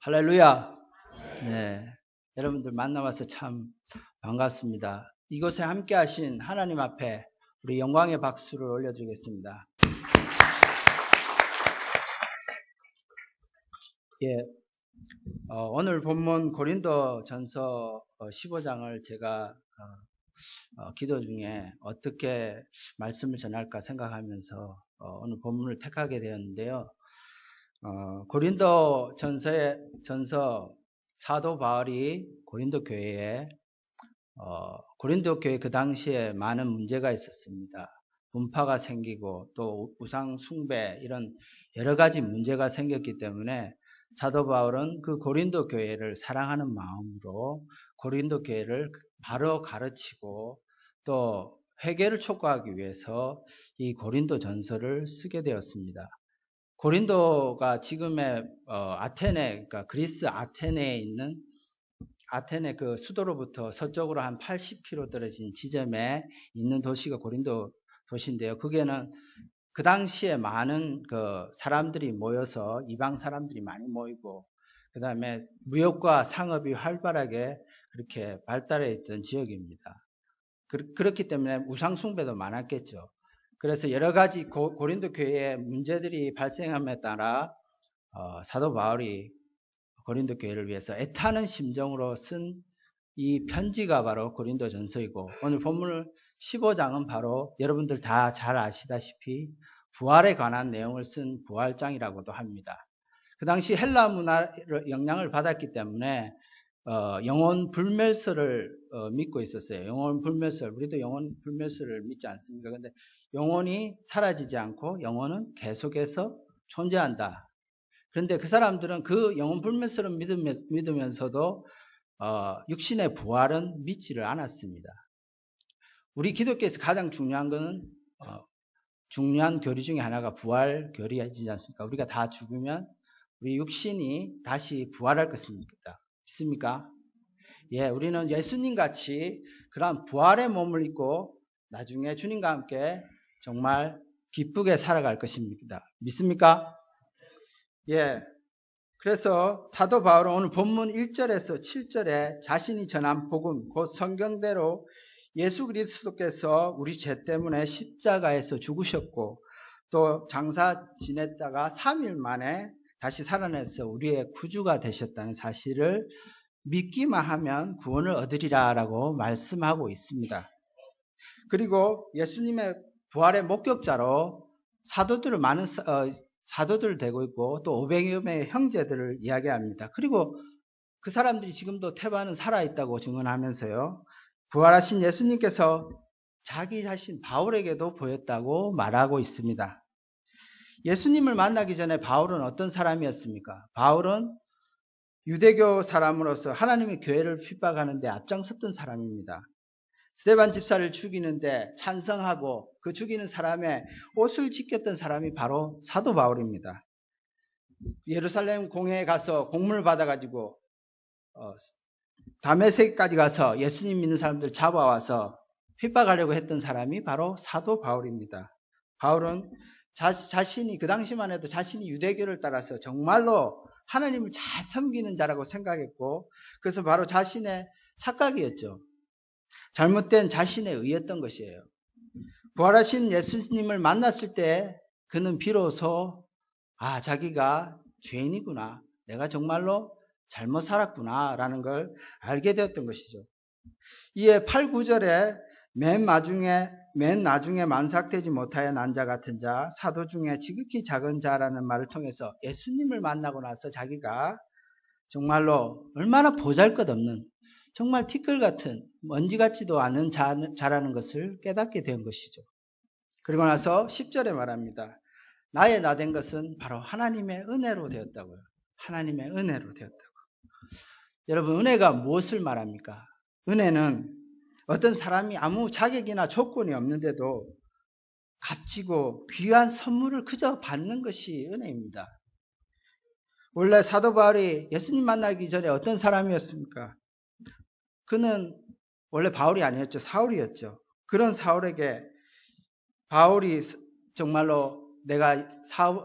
할렐루야. 네. 여러분들 만나와서 참 반갑습니다. 이곳에 함께 하신 하나님 앞에 우리 영광의 박수를 올려드리겠습니다. 예. 오늘 본문 고린도전서 15장을 제가 기도 중에 어떻게 말씀을 전할까 생각하면서 오늘 본문을 택하게 되었는데요. 고린도전서 사도 바울이 고린도 교회 그 당시에 많은 문제가 있었습니다. 분파가 생기고 또 우상 숭배 이런 여러 가지 문제가 생겼기 때문에 사도 바울은 그 고린도 교회를 사랑하는 마음으로 고린도 교회를 바로 가르치고 또 회개를 촉구하기 위해서 이 고린도 전서를 쓰게 되었습니다. 고린도가 지금의 아테네, 그러니까 그리스 아테네에 있는 아테네 그 수도로부터 서쪽으로 한 80km 떨어진 지점에 있는 도시가 고린도 도시인데요. 거기에는 그 당시에 많은 그 사람들이 모여서 이방 사람들이 많이 모이고 그 다음에 무역과 상업이 활발하게 그렇게 발달해 있던 지역입니다. 그렇기 때문에 우상숭배도 많았겠죠. 그래서 여러 가지 고린도 교회에 문제들이 발생함에 따라 사도 바울이 고린도 교회를 위해서 애타는 심정으로 쓴 이 편지가 바로 고린도 전서이고, 오늘 본문 15장은 바로 여러분들 다 잘 아시다시피 부활에 관한 내용을 쓴 부활장이라고도 합니다. 그 당시 헬라 문화의 영향을 받았기 때문에 영혼 불멸설을 믿고 있었어요. 영혼 불멸설, 우리도 영혼 불멸설을 믿지 않습니까? 근데 영혼이 사라지지 않고 영혼은 계속해서 존재한다. 그런데 그 사람들은 그 영혼 불멸설을 믿으면서도 육신의 부활은 믿지를 않았습니다. 우리 기독교에서 가장 중요한 것은 중요한 교리 중에 하나가 부활 교리이지 않습니까? 우리가 다 죽으면 우리 육신이 다시 부활할 것입니다. 믿습니까? 예, 우리는 예수님 같이 그러한 부활의 몸을 입고 나중에 주님과 함께 정말 기쁘게 살아갈 것입니다. 믿습니까? 예. 그래서 사도 바울은 오늘 본문 1절에서 7절에 자신이 전한 복음, 곧 성경대로 예수 그리스도께서 우리 죄 때문에 십자가에서 죽으셨고 또 장사 지냈다가 3일 만에 다시 살아내서 우리의 구주가 되셨다는 사실을 믿기만 하면 구원을 얻으리라 라고 말씀하고 있습니다. 그리고 예수님의 부활의 목격자로 사도들을 대고 있고 또 500여 명의 형제들을 이야기합니다. 그리고 그 사람들이 지금도 태반은 살아있다고 증언하면서요, 부활하신 예수님께서 자기 자신 바울에게도 보였다고 말하고 있습니다. 예수님을 만나기 전에 바울은 어떤 사람이었습니까? 바울은 유대교 사람으로서 하나님의 교회를 핍박하는데 앞장섰던 사람입니다. 스데반 집사를 죽이는데 찬성하고 그 죽이는 사람의 옷을 지켰던 사람이 바로 사도 바울입니다. 예루살렘 공회에 가서 공문을 받아가지고 다메섹까지 가서 예수님 믿는 사람들 잡아와서 핍박하려고 했던 사람이 바로 사도 바울입니다. 바울은 자신이 그 당시만 해도 자신이 유대교를 따라서 정말로 하나님을 잘 섬기는 자라고 생각했고, 그래서 바로 자신의 착각이었죠. 잘못된 자신에 의했던 것이에요. 부활하신 예수님을 만났을 때 그는 비로소 자기가 죄인이구나, 내가 정말로 잘못 살았구나 라는 걸 알게 되었던 것이죠. 이에 8, 9절에 맨 나중에 만삭되지 못하여 난 자 같은 자, 사도 중에 지극히 작은 자라는 말을 통해서 예수님을 만나고 나서 자기가 정말로 얼마나 보잘것없는, 정말 티끌 같은, 먼지 같지도 않은 자라는 것을 깨닫게 된 것이죠. 그리고 나서 10절에 말합니다. 나의 나된 것은 바로 하나님의 은혜로 되었다고요. 하나님의 은혜로 되었다고. 여러분, 은혜가 무엇을 말합니까? 은혜는 어떤 사람이 아무 자격이나 조건이 없는데도 값지고 귀한 선물을 그저 받는 것이 은혜입니다. 원래 사도 바울이 예수님 만나기 전에 어떤 사람이었습니까? 그는 원래 바울이 아니었죠. 사울이었죠. 그런 사울에게 바울이 정말로 내가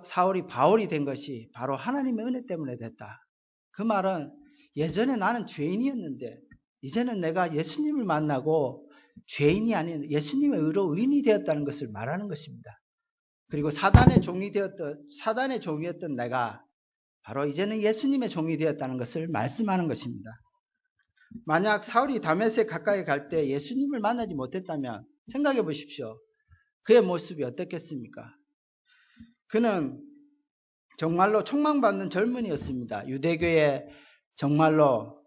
사울이 바울이 된 것이 바로 하나님의 은혜 때문에 됐다. 그 말은 예전에 나는 죄인이었는데 이제는 내가 예수님을 만나고 죄인이 아닌 예수님의 의로 의인이 되었다는 것을 말하는 것입니다. 그리고 사단의 종이었던 내가 바로 이제는 예수님의 종이 되었다는 것을 말씀하는 것입니다. 만약 사울이 다메섹 가까이 갈 때 예수님을 만나지 못했다면 생각해 보십시오. 그의 모습이 어떻겠습니까? 그는 정말로 촉망받는 젊은이였습니다. 유대교의 정말로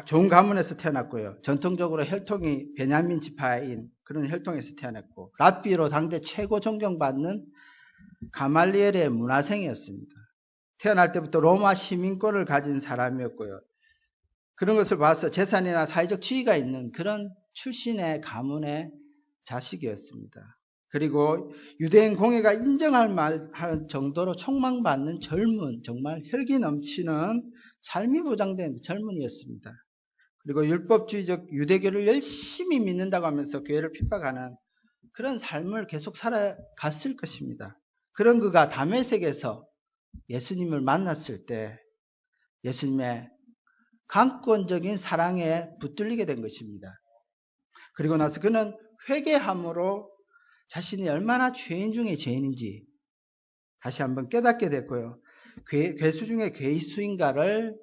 좋은 가문에서 태어났고요. 전통적으로 혈통이 베냐민 지파인 그런 혈통에서 태어났고 랍비로 당대 최고 존경받는 가말리엘의 문화생이었습니다. 태어날 때부터 로마 시민권을 가진 사람이었고요. 그런 것을 봐서 재산이나 사회적 지위가 있는 그런 출신의 가문의 자식이었습니다. 그리고 유대인 공회가 인정할 정도로 촉망받는 젊은 정말 혈기 넘치는 삶이 보장된 젊은이였습니다. 그리고 율법주의적 유대교를 열심히 믿는다고 하면서 교회를 핍박하는 그런 삶을 계속 살아갔을 것입니다. 그런 그가 다메섹에서 예수님을 만났을 때 예수님의 강권적인 사랑에 붙들리게 된 것입니다. 그리고 나서 그는 회개함으로 자신이 얼마나 죄인 중에 죄인인지 다시 한번 깨닫게 됐고요. 괴수 중에 괴수인가를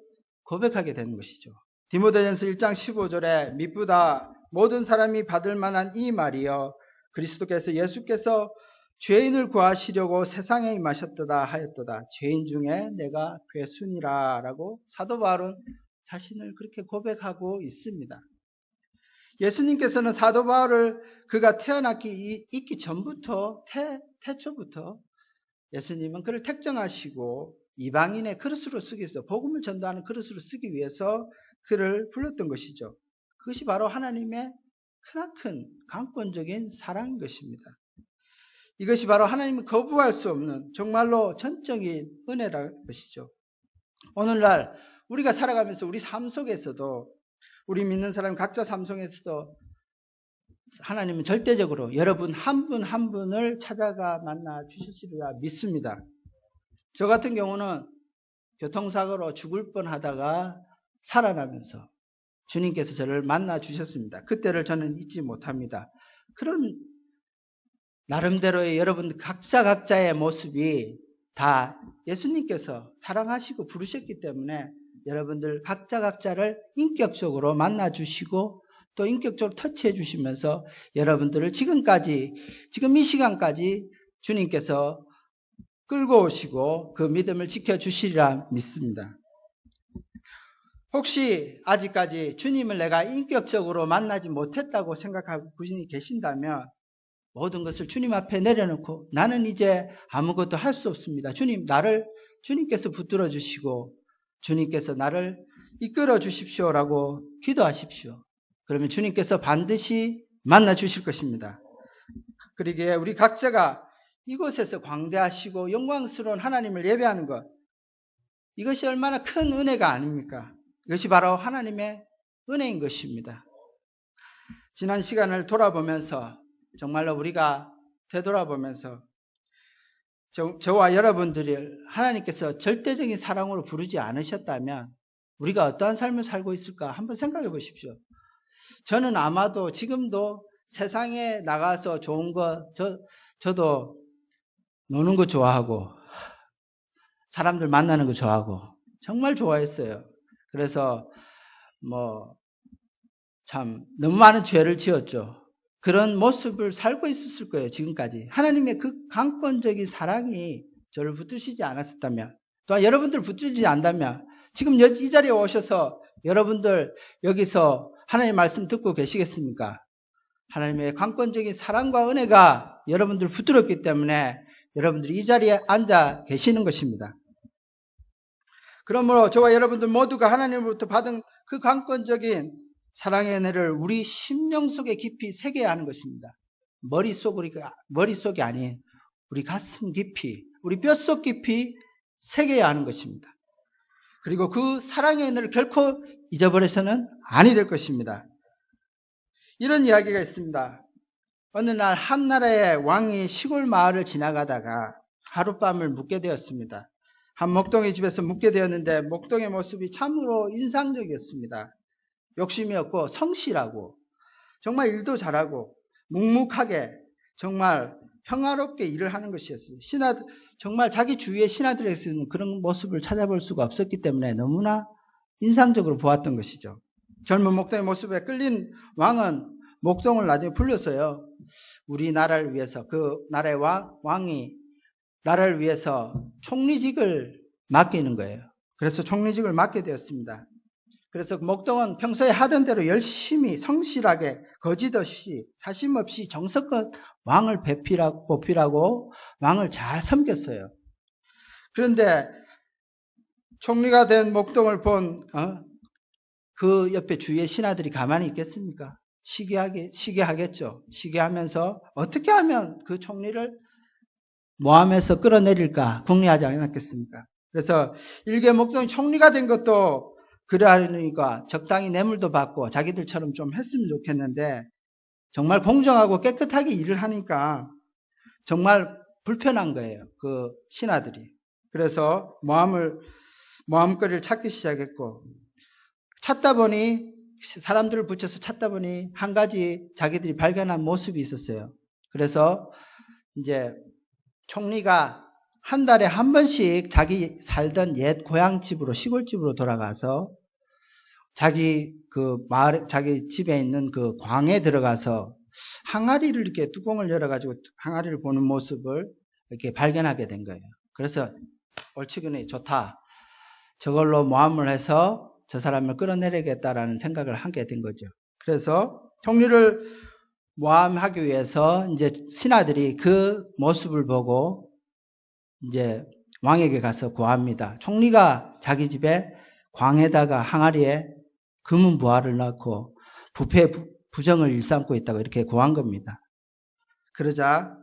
고백하게 되는 것이죠. 디모데전서 1장 15절에 미쁘다 모든 사람이 받을 만한 이 말이여 그리스도께서 예수께서 죄인을 구하시려고 세상에 임하셨도다 하였도다. 죄인 중에 내가 괴수니라 라고 사도 바울은 자신을 그렇게 고백하고 있습니다. 예수님께서는 사도 바울을 그가 있기 전부터 태초부터 예수님은 그를 택정하시고 이방인의 그릇으로 쓰기 위해서 복음을 전도하는 그릇으로 쓰기 위해서 그를 불렀던 것이죠. 그것이 바로 하나님의 크나큰 강권적인 사랑인 것입니다. 이것이 바로 하나님은 거부할 수 없는 정말로 전적인 은혜라는 것이죠. 오늘날 우리가 살아가면서 우리 삶 속에서도 우리 믿는 사람 각자 삶 속에서도 하나님은 절대적으로 여러분 한 분 한 분을 찾아가 만나 주셨으리라 믿습니다. 저 같은 경우는 교통사고로 죽을 뻔하다가 살아나면서 주님께서 저를 만나 주셨습니다. 그때를 저는 잊지 못합니다. 그런 나름대로의 여러분 각자의 모습이 다 예수님께서 사랑하시고 부르셨기 때문에 여러분들 각자를 인격적으로 만나 주시고 또 인격적으로 터치해 주시면서 여러분들을 지금 이 시간까지 주님께서 끌고 오시고 그 믿음을 지켜주시리라 믿습니다. 혹시 아직까지 주님을 내가 인격적으로 만나지 못했다고 생각하고 분이 계신다면 모든 것을 주님 앞에 내려놓고 나는 이제 아무것도 할 수 없습니다. 주님께서 붙들어 주시고 주님께서 나를 이끌어 주십시오라고 기도하십시오. 그러면 주님께서 반드시 만나 주실 것입니다. 그러기에 우리 각자가 이곳에서 광대하시고 영광스러운 하나님을 예배하는 것, 이것이 얼마나 큰 은혜가 아닙니까? 이것이 바로 하나님의 은혜인 것입니다. 지난 시간을 돌아보면서 정말로 우리가 되돌아보면서 저와 여러분들이 하나님께서 절대적인 사랑으로 부르지 않으셨다면 우리가 어떠한 삶을 살고 있을까 한번 생각해 보십시오. 저는 아마도 지금도 세상에 나가서 좋은 거 저도 노는 거 좋아하고 사람들 만나는 거 좋아하고 정말 좋아했어요. 그래서 참 너무 많은 죄를 지었죠. 그런 모습을 살고 있었을 거예요. 지금까지. 하나님의 그 강권적인 사랑이 저를 붙드시지 않았었다면 또한 여러분들 붙들지 않다면 지금 이 자리에 오셔서 여러분들 여기서 하나님의 말씀 듣고 계시겠습니까? 하나님의 강권적인 사랑과 은혜가 여러분들 붙들었기 때문에 여러분들이 이 자리에 앉아 계시는 것입니다. 그러므로 저와 여러분들 모두가 하나님으로부터 받은 그 강권적인 사랑의 은혜를 우리 심령 속에 깊이 새겨야 하는 것입니다. 머릿속이 아닌 우리 가슴 깊이, 우리 뼛속 깊이 새겨야 하는 것입니다. 그리고 그 사랑의 은혜를 결코 잊어버려서는 아니 될 것입니다. 이런 이야기가 있습니다. 어느 날 한 나라의 왕이 시골 마을을 지나가다가 하룻밤을 묵게 되었습니다. 한 목동의 집에서 묵게 되었는데 목동의 모습이 참으로 인상적이었습니다. 욕심이 없고 성실하고 정말 일도 잘하고 묵묵하게 정말 평화롭게 일을 하는 것이었어요. 정말 자기 주위의 신하들에게서는 그런 모습을 찾아볼 수가 없었기 때문에 너무나 인상적으로 보았던 것이죠. 젊은 목동의 모습에 끌린 왕은 목동을 나중에 불렀어요. 우리나라를 위해서 그 나라의 왕이 나라를 위해서 총리직을 맡기는 거예요. 그래서 총리직을 맡게 되었습니다. 그래서 목동은 평소에 하던 대로 열심히 성실하게 거짓없이 사심없이 정성껏 왕을 보필하고 왕을 잘 섬겼어요. 그런데 총리가 된 목동을 본 그 옆에 주위의 신하들이 가만히 있겠습니까? 시기하겠죠. 시기하면서 어떻게 하면 그 총리를 모함에서 끌어내릴까 궁리하지 않았겠습니까? 그래서 일개 목동이 총리가 된 것도 그래 하니까 적당히 뇌물도 받고 자기들처럼 좀 했으면 좋겠는데 정말 공정하고 깨끗하게 일을 하니까 정말 불편한 거예요. 그 신하들이. 그래서 모함거리를 찾기 시작했고 찾다 보니 사람들을 붙여서 찾다 보니 한 가지 자기들이 발견한 모습이 있었어요. 그래서 이제 총리가 한 달에 한 번씩 자기 살던 옛 고향집으로 시골집으로 돌아가서 자기 자기 집에 있는 그 광에 들어가서 항아리를 이렇게 뚜껑을 열어가지고 항아리를 보는 모습을 이렇게 발견하게 된 거예요. 그래서 얼추근이 좋다. 저걸로 모함을 해서 저 사람을 끌어내리겠다라는 생각을 하게 된 거죠. 그래서 총리를 모함하기 위해서 이제 신하들이 그 모습을 보고 이제 왕에게 가서 고합니다. 총리가 자기 집에 광에다가 항아리에 금은 부화를 넣고 부패 부정을 일삼고 있다고 이렇게 고한 겁니다. 그러자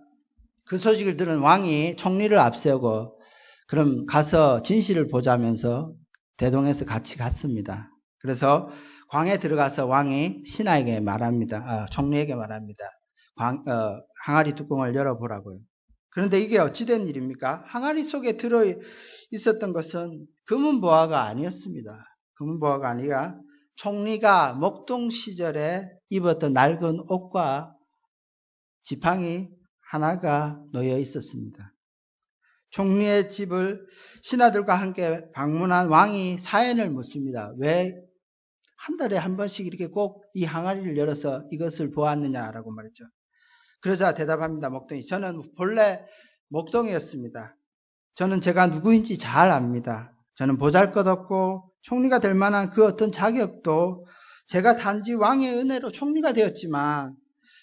그 소식을 들은 왕이 총리를 앞세우고 그럼 가서 진실을 보자면서 대동해서 같이 갔습니다. 그래서 광에 들어가서 왕이 신하에게 말합니다. 총리에게 말합니다. 항아리 뚜껑을 열어보라고요. 그런데 이게 어찌된 일입니까? 항아리 속에 들어 있었던 것은 금은 보화가 아니었습니다. 금은 보화가 아니라 총리가 목동 시절에 입었던 낡은 옷과 지팡이 하나가 놓여 있었습니다. 총리의 집을 신하들과 함께 방문한 왕이 사연을 묻습니다. 왜 한 달에 한 번씩 이렇게 꼭 이 항아리를 열어서 이것을 보았느냐라고 말했죠. 그러자 대답합니다. 목동이. 저는 본래 목동이었습니다. 저는 제가 누구인지 잘 압니다. 저는 보잘것없고 총리가 될 만한 그 어떤 자격도 제가 단지 왕의 은혜로 총리가 되었지만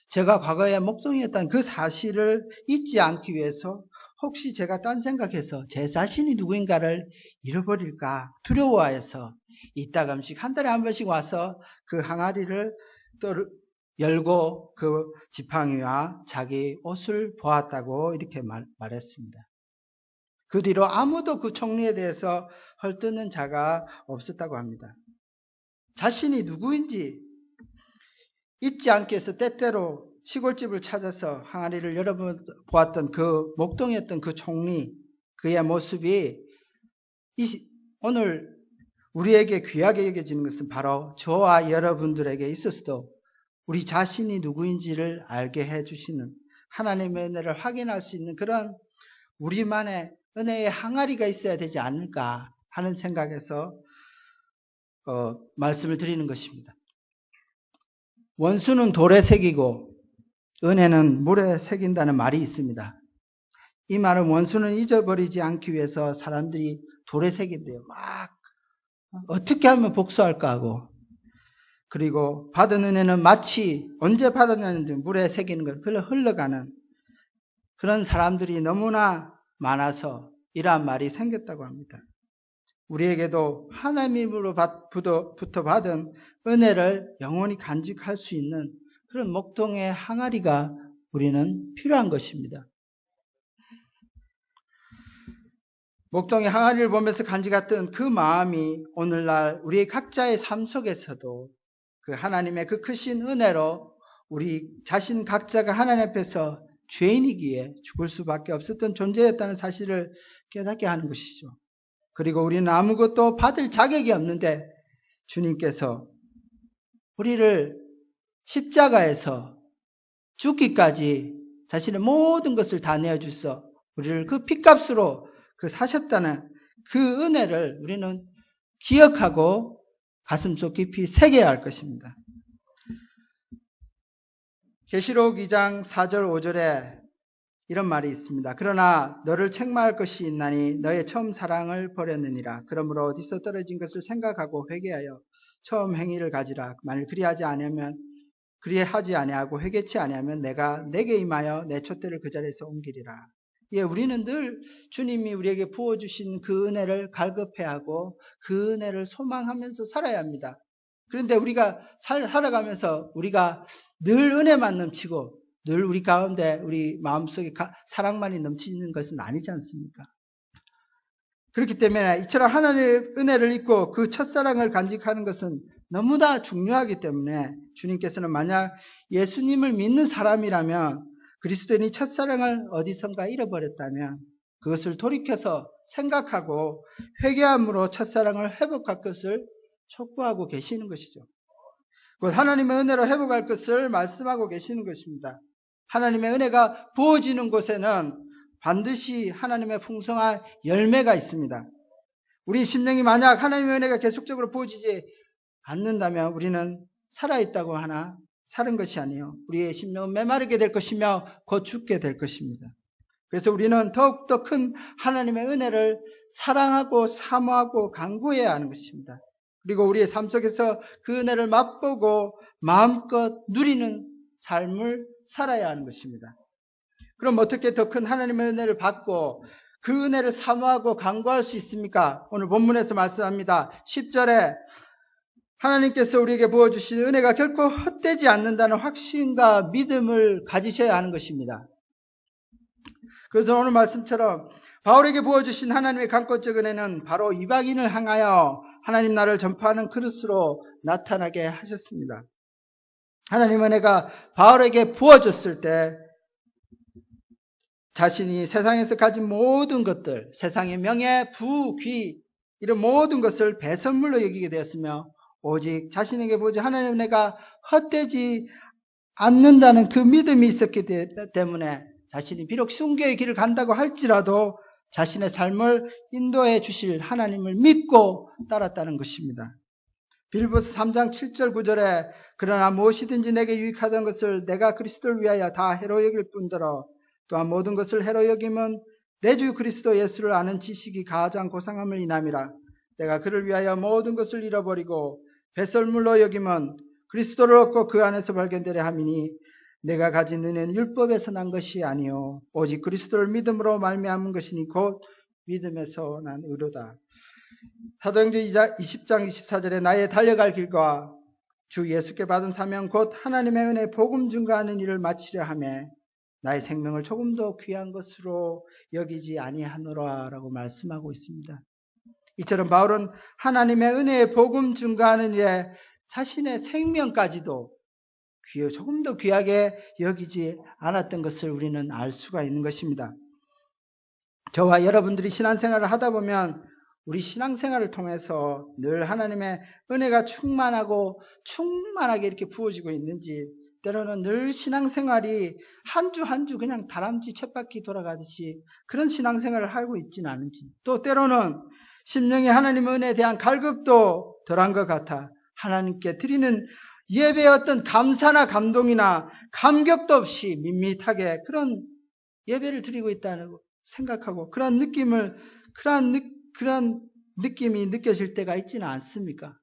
제가 과거에 목동이었다는 그 사실을 잊지 않기 위해서 혹시 제가 딴 생각해서 제 자신이 누구인가를 잃어버릴까 두려워해서 이따금씩 한 달에 한 번씩 와서 그 항아리를 또 열고 그 지팡이와 자기 옷을 보았다고 이렇게 말했습니다. 그 뒤로 아무도 그 총리에 대해서 헐뜯는 자가 없었다고 합니다. 자신이 누구인지 잊지 않기 위해서 때때로 시골집을 찾아서 항아리를 열어보았던 그 목동이었던 그 총리, 그의 모습이 오늘 우리에게 귀하게 여겨지는 것은 바로 저와 여러분들에게 있어서도 우리 자신이 누구인지를 알게 해주시는 하나님의 은혜를 확인할 수 있는 그런 우리만의 은혜의 항아리가 있어야 되지 않을까 하는 생각에서 말씀을 드리는 것입니다. 원수는 돌에 새기고 은혜는 물에 새긴다는 말이 있습니다. 이 말은 원수는 잊어버리지 않기 위해서 사람들이 돌에 새긴대요. 막 어떻게 하면 복수할까 하고, 그리고 받은 은혜는 마치 언제 받았냐는지 물에 새기는 것, 흘러가는 그런 사람들이 너무나 많아서 이러한 말이 생겼다고 합니다. 우리에게도 하나님으로부터 받은 은혜를 영원히 간직할 수 있는 그런 목동의 항아리가 우리는 필요한 것입니다. 목동의 항아리를 보면서 간직했던 그 마음이 오늘날 우리 각자의 삶 속에서도 그 하나님의 그 크신 은혜로 우리 자신 각자가 하나님 앞에서 죄인이기에 죽을 수밖에 없었던 존재였다는 사실을 깨닫게 하는 것이죠. 그리고 우리는 아무것도 받을 자격이 없는데 주님께서 우리를 십자가에서 죽기까지 자신의 모든 것을 다 내어주셔서 우리를 그 핏값으로 사셨다는 그 은혜를 우리는 기억하고 가슴속 깊이 새겨야 할 것입니다. 계시록 2장 4절 5절에 이런 말이 있습니다. 그러나 너를 책망할 것이 있나니 너의 처음 사랑을 버렸느니라. 그러므로 어디서 떨어진 것을 생각하고 회개하여 처음 행위를 가지라. 만일 그리하지 아니하고 회개치 아니하면 내가 내게 임하여 내 촛대를 그 자리에서 옮기리라. 예, 우리는 늘 주님이 우리에게 부어주신 그 은혜를 갈급해하고 그 은혜를 소망하면서 살아야 합니다. 그런데 우리가 살아가면서 우리가 늘 은혜만 넘치고 늘 우리 가운데 우리 마음속에 사랑만이 넘치는 것은 아니지 않습니까? 그렇기 때문에 이처럼 하나님의 은혜를 잊고 그 첫사랑을 간직하는 것은 너무나 중요하기 때문에 주님께서는 만약 예수님을 믿는 사람이라면 그리스도인이 첫사랑을 어디선가 잃어버렸다면 그것을 돌이켜서 생각하고 회개함으로 첫사랑을 회복할 것을 촉구하고 계시는 것이죠. 곧 하나님의 은혜로 회복할 것을 말씀하고 계시는 것입니다. 하나님의 은혜가 부어지는 곳에는 반드시 하나님의 풍성한 열매가 있습니다. 우리 심령이 만약 하나님의 은혜가 계속적으로 부어지지 않는다면 우리는 살아있다고 하나 사는 것이 아니에요. 우리의 심령은 메마르게 될 것이며 곧 죽게 될 것입니다. 그래서 우리는 더욱더 큰 하나님의 은혜를 사랑하고 사모하고 간구해야 하는 것입니다. 그리고 우리의 삶 속에서 그 은혜를 맛보고 마음껏 누리는 삶을 살아야 하는 것입니다. 그럼 어떻게 더 큰 하나님의 은혜를 받고 그 은혜를 사모하고 간구할 수 있습니까? 오늘 본문에서 말씀합니다. 10절에 하나님께서 우리에게 부어주신 은혜가 결코 헛되지 않는다는 확신과 믿음을 가지셔야 하는 것입니다. 그래서 오늘 말씀처럼 바울에게 부어주신 하나님의 강권적 은혜는 바로 이방인을 향하여 하나님 나라를 전파하는 그릇으로 나타나게 하셨습니다. 하나님 은혜가 바울에게 부어졌을 때 자신이 세상에서 가진 모든 것들, 세상의 명예, 부, 귀 이런 모든 것을 배선물로 여기게 되었으며 오직 자신에게 부어진 하나님의 은혜가 헛되지 않는다는 그 믿음이 있었기 때문에 자신이 비록 순교의 길을 간다고 할지라도 자신의 삶을 인도해 주실 하나님을 믿고 따랐다는 것입니다. 빌립보서 3장 7절 9절에 그러나 무엇이든지 내게 유익하던 것을 내가 그리스도를 위하여 다 해로 여길 뿐더러 또한 모든 것을 해로 여김은 내 주 그리스도 예수를 아는 지식이 가장 고상함을 인함이라. 내가 그를 위하여 모든 것을 잃어버리고 배설물로 여김은 그리스도를 얻고 그 안에서 발견되려 함이니 내가 가진 은혜는 율법에서 난 것이 아니요 오직 그리스도를 믿음으로 말미암은 것이니 곧 믿음에서 난 의로다. 사도행전 20장 24절에 나의 달려갈 길과 주 예수께 받은 사명 곧 하나님의 은혜 복음 증거하는 일을 마치려 하며 나의 생명을 조금도 귀한 것으로 여기지 아니하노라 라고 말씀하고 있습니다. 이처럼 바울은 하나님의 은혜의 복음 증거하는 일에 자신의 생명까지도 조금 더 귀하게 여기지 않았던 것을 우리는 알 수가 있는 것입니다. 저와 여러분들이 신앙생활을 하다 보면 우리 신앙생활을 통해서 늘 하나님의 은혜가 충만하게 이렇게 부어지고 있는지 때로는 늘 신앙생활이 한 주 한 주 그냥 다람쥐 쳇바퀴 돌아가듯이 그런 신앙생활을 하고 있지는 않은지 또 때로는 심령이 하나님의 은혜에 대한 갈급도 덜한 것 같아 하나님께 드리는 예배의 어떤 감사나 감동이나 감격도 없이 밋밋하게 그런 예배를 드리고 있다고 생각하고 그런 느낌이 느껴질 때가 있지는 않습니까?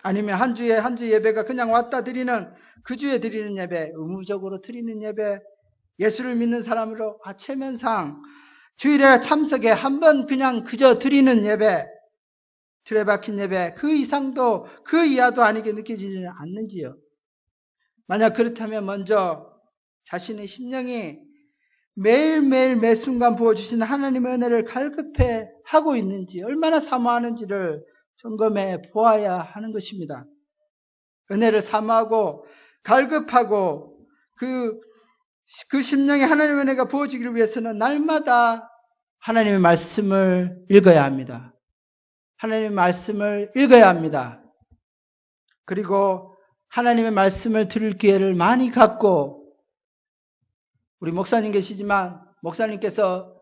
아니면 한 주에 한 주 예배가 그냥 왔다 드리는 그 주에 드리는 예배, 의무적으로 드리는 예배, 예수를 믿는 사람으로 체면상 주일에 참석에 한 번 그냥 그저 드리는 예배, 틀에 박힌 예배, 그 이상도 그 이하도 아니게 느껴지지 않는지요? 만약 그렇다면 먼저 자신의 심령이 매일매일 매 순간 부어주신 하나님의 은혜를 갈급해 하고 있는지 얼마나 사모하는지를 점검해 보아야 하는 것입니다. 은혜를 사모하고 갈급하고 그 심령에 하나님의 은혜가 부어지기를 위해서는 날마다 하나님의 말씀을 읽어야 합니다. 하나님의 말씀을 읽어야 합니다. 그리고 하나님의 말씀을 들을 기회를 많이 갖고, 우리 목사님 계시지만 목사님께서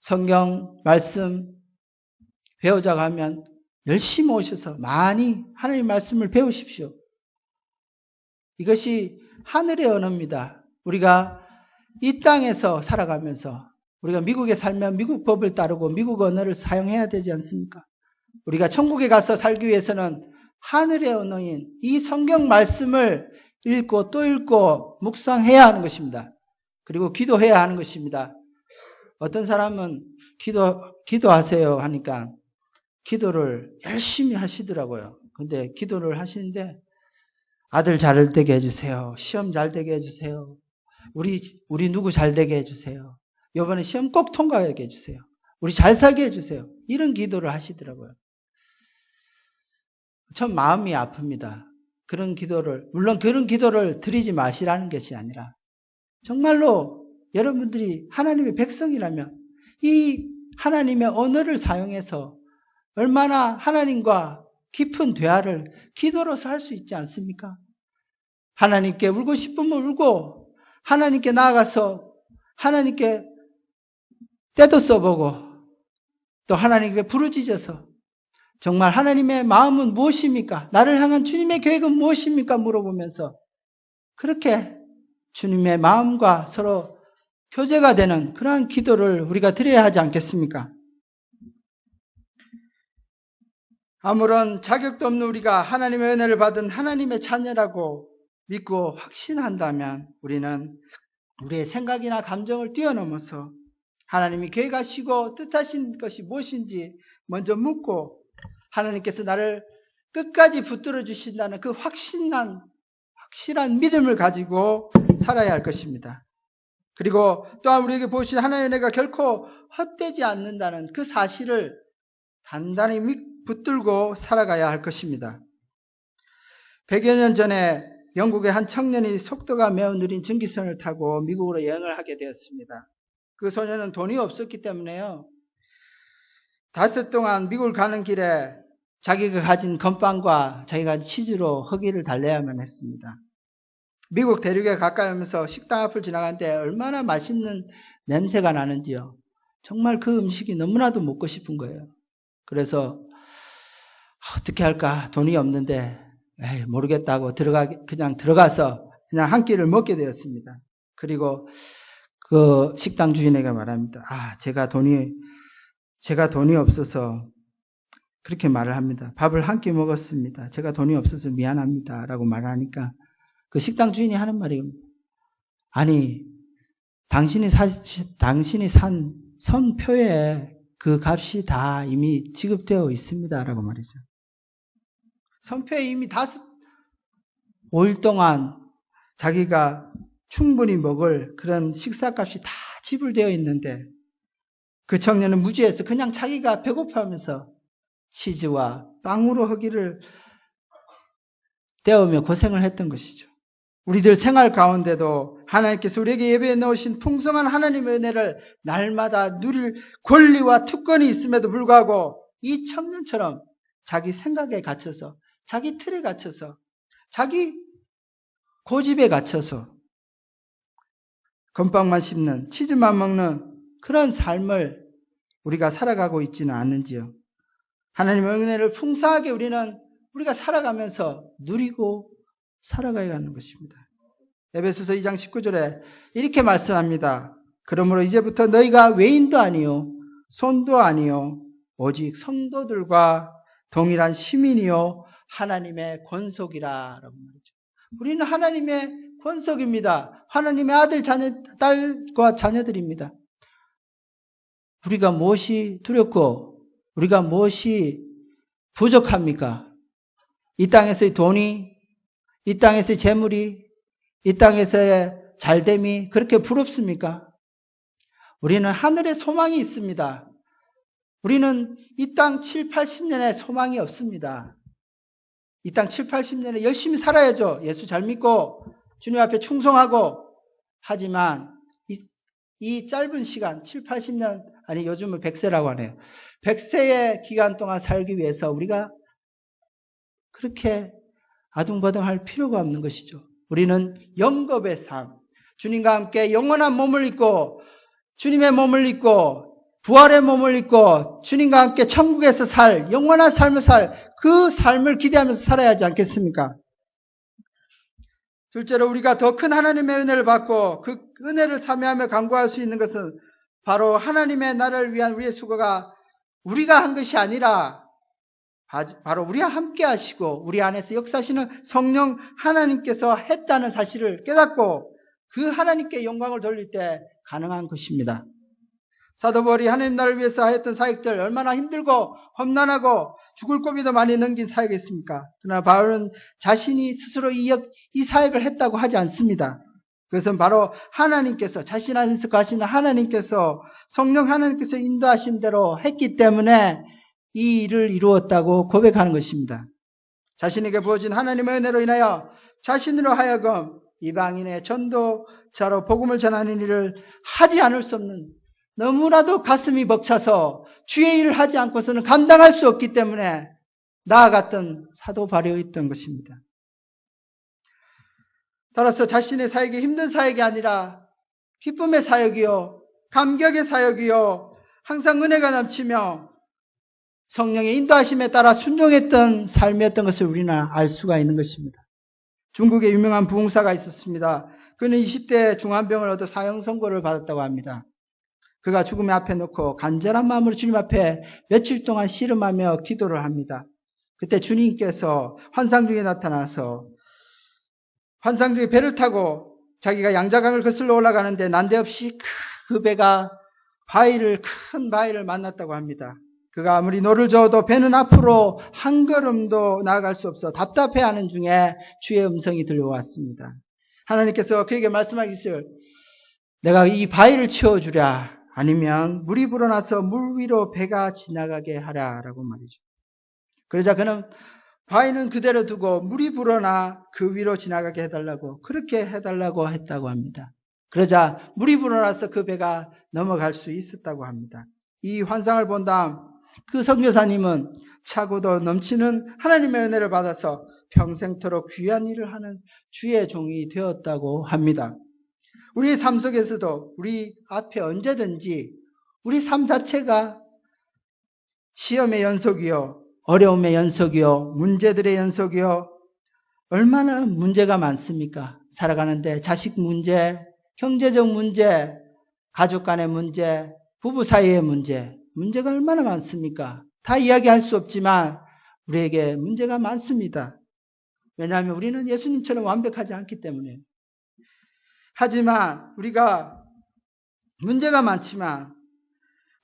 성경 말씀 배우자고 하면 열심히 오셔서 많이 하나님 말씀을 배우십시오. 이것이 하늘의 언어입니다. 우리가 이 땅에서 살아가면서 우리가 미국에 살면 미국 법을 따르고 미국 언어를 사용해야 되지 않습니까? 우리가 천국에 가서 살기 위해서는 하늘의 언어인 이 성경 말씀을 읽고 또 읽고 묵상해야 하는 것입니다. 그리고 기도해야 하는 것입니다. 어떤 사람은 기도하세요 하니까 기도를 열심히 하시더라고요. 근데 기도를 하시는데 아들 잘 되게 해주세요. 시험 잘 되게 해주세요. 우리 누구 잘 되게 해주세요. 이번에 시험 꼭 통과하게 해주세요. 우리 잘 살게 해주세요. 이런 기도를 하시더라고요. 참 마음이 아픕니다. 그런 기도를, 물론 그런 기도를 드리지 마시라는 것이 아니라 정말로 여러분들이 하나님의 백성이라면 이 하나님의 언어를 사용해서 얼마나 하나님과 깊은 대화를 기도로서 할 수 있지 않습니까? 하나님께 울고 싶으면 울고, 하나님께 나아가서 하나님께 때도 써보고, 또 하나님께 부르짖어서 정말 하나님의 마음은 무엇입니까? 나를 향한 주님의 계획은 무엇입니까? 물어보면서 그렇게 주님의 마음과 서로 교제가 되는 그러한 기도를 우리가 드려야 하지 않겠습니까? 아무런 자격도 없는 우리가 하나님의 은혜를 받은 하나님의 자녀라고 믿고 확신한다면 우리는 우리의 생각이나 감정을 뛰어넘어서 하나님이 계획하시고 뜻하신 것이 무엇인지 먼저 묻고 하나님께서 나를 끝까지 붙들어 주신다는 그 확실한 믿음을 가지고 살아야 할 것입니다. 그리고 또한 우리에게 보여주신 하나님의 은혜가 결코 헛되지 않는다는 그 사실을 단단히 붙들고 살아가야 할 것입니다. 100여 년 전에 영국의 한 청년이 속도가 매우 느린 전기선을 타고 미국으로 여행을 하게 되었습니다. 그 소년은 돈이 없었기 때문에요. 닷새 동안 미국을 가는 길에 자기가 가진 건빵과 자기가 가진 치즈로 허기를 달래야만 했습니다. 미국 대륙에 가까이 오면서 식당 앞을 지나가는데 얼마나 맛있는 냄새가 나는지요. 정말 그 음식이 너무나도 먹고 싶은 거예요. 그래서 어떻게 할까? 돈이 없는데 모르겠다고 그냥 들어가서 그냥 한 끼를 먹게 되었습니다. 그리고 그 식당 주인에게 말합니다. 제가 돈이 없어서 그렇게 말을 합니다. 밥을 한 끼 먹었습니다. 제가 돈이 없어서 미안합니다. 라고 말하니까 그 식당 주인이 하는 말입니다. 아니, 당신이 산 선표에 그 값이 다 이미 지급되어 있습니다. 라고 말이죠. 선표에 이미 5일 동안 자기가 충분히 먹을 그런 식사값이 다 지불되어 있는데 그 청년은 무지해서 그냥 자기가 배고파하면서 치즈와 빵으로 허기를 때우며 고생을 했던 것이죠. 우리들 생활 가운데도 하나님께서 우리에게 예배해 놓으신 풍성한 하나님의 은혜를 날마다 누릴 권리와 특권이 있음에도 불구하고 이 청년처럼 자기 생각에 갇혀서 자기 틀에 갇혀서 자기 고집에 갇혀서 건빵만 씹는 치즈만 먹는 그런 삶을 우리가 살아가고 있지는 않는지요. 하나님의 은혜를 풍성하게 우리가 살아가면서 누리고 살아가야 하는 것입니다. 에베소서 2장 19절에 이렇게 말씀합니다. 그러므로 이제부터 너희가 외인도 아니요 손도 아니요 오직 성도들과 동일한 시민이요 하나님의 권속이라 라고 말이죠. 우리는 하나님의 권속입니다. 하나님의 아들, 딸과 자녀들입니다. 우리가 무엇이 두렵고 우리가 무엇이 부족합니까? 이 땅에서의 돈이, 이 땅에서의 재물이, 이 땅에서의 잘됨이 그렇게 부럽습니까? 우리는 하늘의 소망이 있습니다. 우리는 이 땅 7, 80년의 소망이 없습니다. 이 땅 7, 80년에 열심히 살아야죠. 예수 잘 믿고 주님 앞에 충성하고. 하지만 이 짧은 시간 7, 80년 아니 요즘은 100세라고 하네요. 100세의 기간 동안 살기 위해서 우리가 그렇게 아둥바둥할 필요가 없는 것이죠. 우리는 영겁의 삶, 주님과 함께 영원한 몸을 입고 주님의 몸을 입고 부활의 몸을 입고 주님과 함께 천국에서 살 영원한 삶을 그 삶을 기대하면서 살아야 하지 않겠습니까? 둘째로 우리가 더 큰 하나님의 은혜를 받고 그 은혜를 사모하며 간구할 수 있는 것은 바로 하나님의 나라를 위한 우리의 수고가 우리가 한 것이 아니라 바로 우리와 함께 하시고 우리 안에서 역사하시는 성령 하나님께서 했다는 사실을 깨닫고 그 하나님께 영광을 돌릴 때 가능한 것입니다. 사도 바울이 하나님 나라를 위해서 하였던 사역들 얼마나 힘들고 험난하고 죽을 고비도 많이 넘긴 사역이었습니까? 그러나 바울은 자신이 스스로 이 사역을 했다고 하지 않습니다. 그것은 바로 하나님께서 자신 안에서 가시는 하나님께서 성령 하나님께서 인도하신 대로 했기 때문에 이 일을 이루었다고 고백하는 것입니다. 자신에게 부어진 하나님의 은혜로 인하여 자신으로 하여금 이방인의 전도자로 복음을 전하는 일을 하지 않을 수 없는 너무나도 가슴이 벅차서 주의 일을 하지 않고서는 감당할 수 없기 때문에 나아갔던 사도 바울이었던 것입니다. 따라서 자신의 사역이 힘든 사역이 아니라 기쁨의 사역이요 감격의 사역이요 항상 은혜가 넘치며 성령의 인도하심에 따라 순종했던 삶이었던 것을 우리는 알 수가 있는 것입니다. 중국에 유명한 부흥사가 있었습니다. 그는 20대 중환병을 얻어 사형 선고를 받았다고 합니다. 그가 죽음의 앞에 놓고 간절한 마음으로 주님 앞에 며칠 동안 씨름하며 기도를 합니다. 그때 주님께서 환상 중에 나타나서 환상 중에 배를 타고 자기가 양자강을 거슬러 올라가는데 난데없이 그 배가 큰 바위를 만났다고 합니다. 그가 아무리 노를 저어도 배는 앞으로 한 걸음도 나아갈 수 없어 답답해하는 중에 주의 음성이 들려왔습니다. 하나님께서 그에게 말씀하시길 내가 이 바위를 치워주랴 아니면 물이 불어나서 물 위로 배가 지나가게 하라 라고 말이죠. 그러자 그는 바위는 그대로 두고 물이 불어나 그 위로 지나가게 해달라고 그렇게 해달라고 했다고 합니다. 그러자 물이 불어나서 그 배가 넘어갈 수 있었다고 합니다. 이 환상을 본 다음 그 선교사님은 차고도 넘치는 하나님의 은혜를 받아서 평생토록 귀한 일을 하는 주의 종이 되었다고 합니다. 우리의 삶 속에서도 우리 앞에 언제든지 우리 삶 자체가 시험의 연속이요, 어려움의 연속이요, 문제들의 연속이요, 얼마나 문제가 많습니까? 살아가는데 자식 문제, 경제적 문제, 가족 간의 문제, 부부 사이의 문제가 얼마나 많습니까? 다 이야기할 수 없지만 우리에게 문제가 많습니다. 왜냐하면 우리는 예수님처럼 완벽하지 않기 때문에. 하지만 우리가 문제가 많지만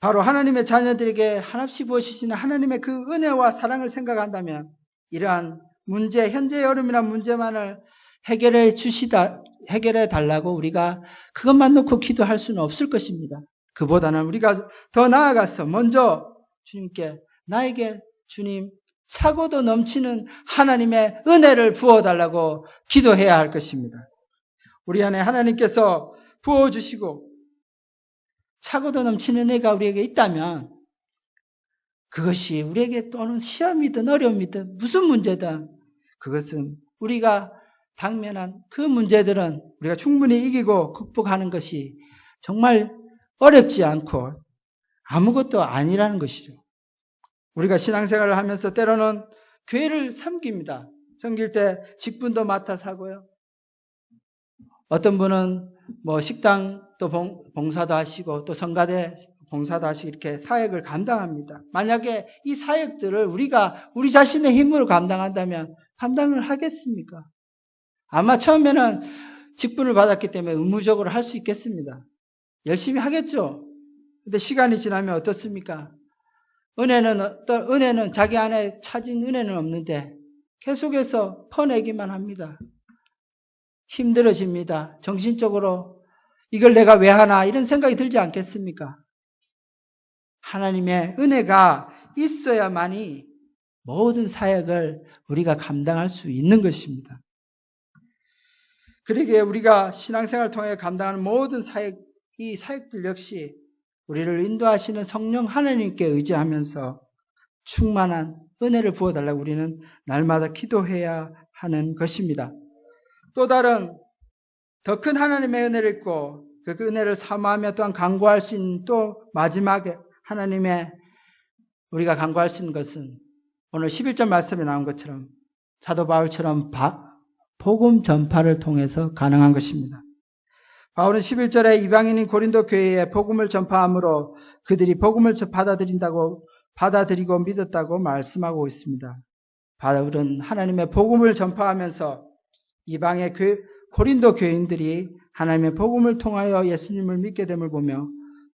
바로 하나님의 자녀들에게 한없이 부어주시는 하나님의 그 은혜와 사랑을 생각한다면 이러한 문제, 현재의 어려움이나 문제만을 해결해 달라고 우리가 그것만 놓고 기도할 수는 없을 것입니다. 그보다는 우리가 더 나아가서 먼저 주님께 나에게 주님 차고도 넘치는 하나님의 은혜를 부어달라고 기도해야 할 것입니다. 우리 안에 하나님께서 부어주시고 차고도 넘치는 은혜가 우리에게 있다면 그것이 우리에게 또는 시험이든 어려움이든 무슨 문제든 그것은 우리가 당면한 그 문제들은 우리가 충분히 이기고 극복하는 것이 정말 어렵지 않고 아무것도 아니라는 것이죠. 우리가 신앙생활을 하면서 때로는 교회를 섬깁니다. 섬길 때 직분도 맡아서 하고요. 어떤 분은 식당 또 봉사도 하시고 또 성가대 봉사도 하시고 이렇게 사역을 감당합니다. 만약에 이 사역들을 우리가 우리 자신의 힘으로 감당한다면 감당을 하겠습니까? 아마 처음에는 직분을 받았기 때문에 의무적으로 할 수 있겠습니다. 열심히 하겠죠. 근데 시간이 지나면 어떻습니까? 은혜는 자기 안에 차진 은혜는 없는데 계속해서 퍼내기만 합니다. 힘들어집니다. 정신적으로 이걸 내가 왜 하나 이런 생각이 들지 않겠습니까? 하나님의 은혜가 있어야만이 모든 사역을 우리가 감당할 수 있는 것입니다. 그러기에 우리가 신앙생활을 통해 감당하는 모든 사역, 이 사역들 역시 우리를 인도하시는 성령 하나님께 의지하면서 충만한 은혜를 부어달라고 우리는 날마다 기도해야 하는 것입니다. 또 다른 더 큰 하나님의 은혜를 입고 그 은혜를 사모하며 또한 간구할 수 있는 또 마지막에 하나님의 우리가 간구할 수 있는 것은 오늘 11절 말씀에 나온 것처럼 사도 바울처럼 복음 전파를 통해서 가능한 것입니다. 바울은 11절에 이방인인 고린도 교회에 복음을 전파함으로 그들이 복음을 받아들이고 믿었다고 말씀하고 있습니다. 바울은 하나님의 복음을 전파하면서 이방의 고린도 교인들이 하나님의 복음을 통하여 예수님을 믿게 됨을 보며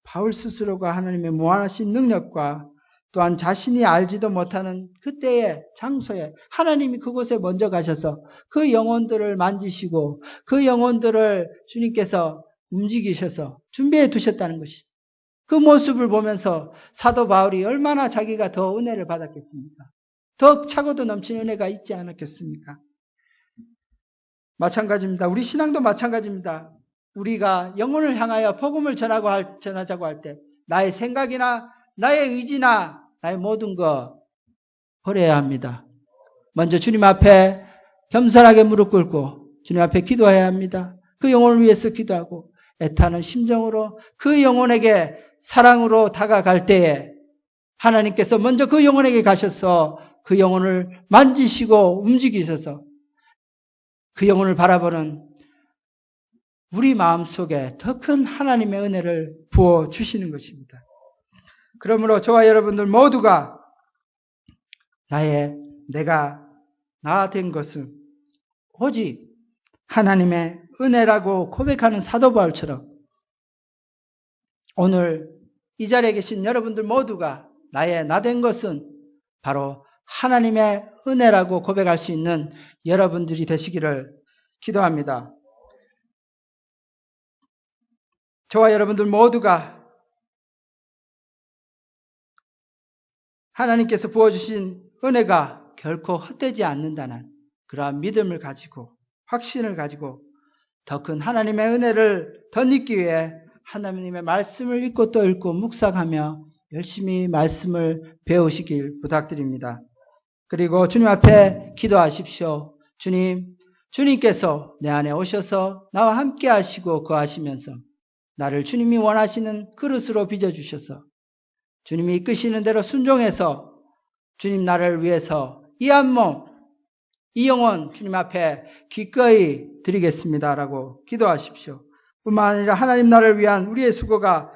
바울 스스로가 하나님의 무한하신 능력과 또한 자신이 알지도 못하는 그때의 장소에 하나님이 그곳에 먼저 가셔서 그 영혼들을 만지시고 그 영혼들을 주님께서 움직이셔서 준비해 두셨다는 것이 그 모습을 보면서 사도 바울이 얼마나 자기가 더 은혜를 받았겠습니까? 더 차고도 넘치는 은혜가 있지 않았겠습니까? 마찬가지입니다. 우리 신앙도 마찬가지입니다. 우리가 영혼을 향하여 복음을 전하자고 할 때 나의 생각이나 나의 의지나 나의 모든 거 버려야 합니다. 먼저 주님 앞에 겸손하게 무릎 꿇고 주님 앞에 기도해야 합니다. 그 영혼을 위해서 기도하고 애타는 심정으로 그 영혼에게 사랑으로 다가갈 때에 하나님께서 먼저 그 영혼에게 가셔서 그 영혼을 만지시고 움직이셔서 그 영혼을 바라보는 우리 마음속에 더 큰 하나님의 은혜를 부어주시는 것입니다. 그러므로 저와 여러분들 모두가 내가 나 된 것은 오직 하나님의 은혜라고 고백하는 사도 바울처럼 오늘 이 자리에 계신 여러분들 모두가 나 된 것은 바로 하나님의 은혜라고 고백할 수 있는 여러분들이 되시기를 기도합니다. 저와 여러분들 모두가 하나님께서 부어주신 은혜가 결코 헛되지 않는다는 그러한 믿음을 가지고 확신을 가지고 더 큰 하나님의 은혜를 덧입기 위해 하나님의 말씀을 읽고 또 읽고 묵상하며 열심히 말씀을 배우시길 부탁드립니다. 그리고 주님 앞에 기도하십시오. 주님께서 내 안에 오셔서 나와 함께 하시고 거하시면서 나를 주님이 원하시는 그릇으로 빚어주셔서 주님이 이끄시는 대로 순종해서 주님 나를 위해서 이 한 몸, 이 영혼 주님 앞에 기꺼이 드리겠습니다라고 기도하십시오. 뿐만 아니라 하나님 나를 위한 우리의 수고가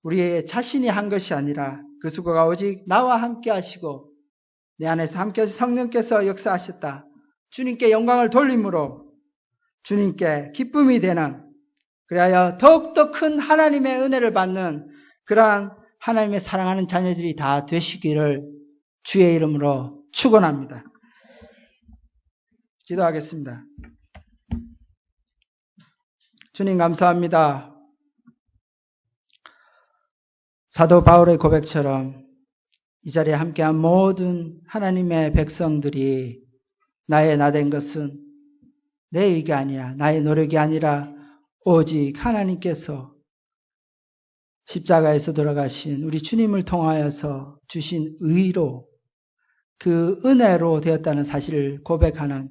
우리의 자신이 한 것이 아니라 그 수고가 오직 나와 함께 하시고 내 안에서 함께 하신 성령께서 역사하셨다. 주님께 영광을 돌림으로 주님께 기쁨이 되는 그래야 더욱더 큰 하나님의 은혜를 받는 그러한 하나님의 사랑하는 자녀들이 다 되시기를 주의 이름으로 축원합니다. 기도하겠습니다. 주님 감사합니다. 사도 바울의 고백처럼 이 자리에 함께한 모든 하나님의 백성들이 나 된 것은 내 의가 아니라 나의 노력이 아니라 오직 하나님께서 십자가에서 돌아가신 우리 주님을 통하여서 주신 의로 그 은혜로 되었다는 사실을 고백하는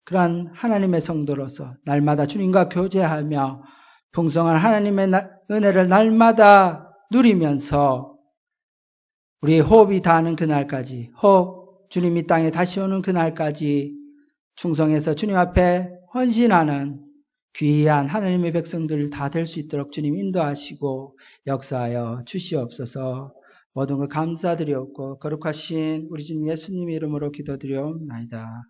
그러한 하나님의 성도로서 날마다 주님과 교제하며 풍성한 하나님의 은혜를 날마다 누리면서 우리의 호흡이 닿는 그날까지 혹 주님이 땅에 다시 오는 그날까지 충성해서 주님 앞에 헌신하는 귀한 하나님의 백성들 다 될 수 있도록 주님 인도하시고 역사하여 주시옵소서. 모든 걸 감사드리옵고 거룩하신 우리 주님 예수님 이름으로 기도드리옵나이다.